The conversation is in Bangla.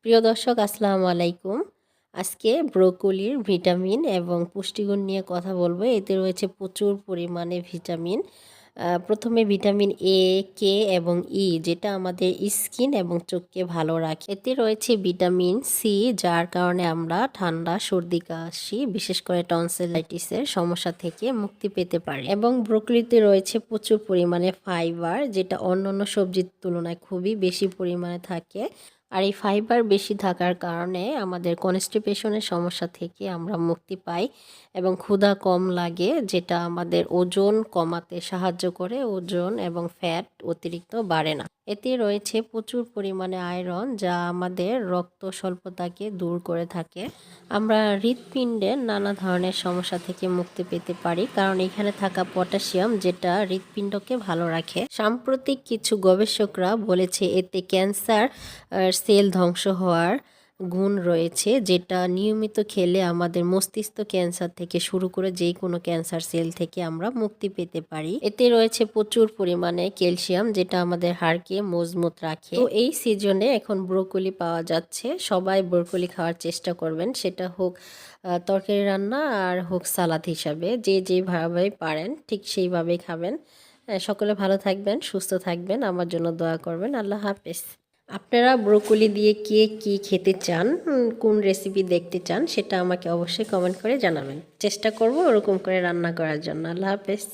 প্রিয় দর্শক আসসালামু আলাইকুম। আজকে ব্রোকলির ভিটামিন এবং পুষ্টিগুণ নিয়ে কথা বলবো। এতে রয়েছে প্রচুর পরিমাণে ভিটামিন। প্রথমে ভিটামিন এ, কে এবং ই, যেটা আমাদের স্কিন এবং চোখকে ভালো রাখে। এতে রয়েছে ভিটামিন সি, যার কারণে আমরা ঠান্ডা, সর্দি, কাশি, বিশেষ করে টনসিলাইটিসের সমস্যা থেকে মুক্তি পেতে পারি। এবং ব্রোকলিতে রয়েছে প্রচুর পরিমাণে ফাইবার, যেটা অন্যান্য সবজির তুলনায় খুবই বেশি পরিমাণে থাকে। আর এই ফাইবার বেশি থাকার কারণে আমাদের কনস্টিপেশনের সমস্যা থেকে আমরা মুক্তি পাই এবং ক্ষুধা কম লাগে, যেটা আমাদের ওজন কমাতে সাহায্য করে। ওজন এবং ফ্যাট অতিরিক্ত বাড়ে না। এতে রয়েছে প্রচুর পরিমাণে আয়রন, যা আমাদের রক্ত স্বল্পতাকে দূর করে থাকে। আমরা হৃৎপিণ্ডের নানা ধরনের সমস্যা থেকে মুক্তি পেতে পারি, কারণ এখানে থাকা পটাশিয়াম, যেটা হৃৎপিণ্ডকে ভালো রাখে। সাম্প্রতিক কিছু গবেষকরা বলেছে এতে ক্যান্সার সেল ধ্বংস হওয়ার গুণ রয়েছে, যেটা নিয়মিত খেলে আমাদের মস্তিষ্ক ক্যান্সার থেকে শুরু করে যে কোনো ক্যান্সার সেল থেকে আমরা মুক্তি পেতে পারি। এতে রয়েছে প্রচুর পরিমাণে ক্যালসিয়াম, যেটা আমাদের হাড়কে মজবুত রাখে। তো এই সিজনে এখন ব্রোকলি পাওয়া যাচ্ছে, সবাই ব্রোকলি খাওয়ার চেষ্টা করবেন, সেটা হোক তরকারি রান্না আর হোক সালাদ হিসাবে। যে যেভাবে পারেন ঠিক সেইভাবেই খাবেন। সকলে ভালো থাকবেন, সুস্থ থাকবেন, আমার জন্য দোয়া করবেন। আল্লাহ হাফেজ। আপনারা ব্রোকলি দিয়ে কে কী খেতে চান, কোন রেসিপি দেখতে চান, সেটা আমাকে অবশ্যই কমেন্ট করে জানাবেন। চেষ্টা করব ওরকম করে রান্না করার জন্য। আল্লাহ হাফেজ।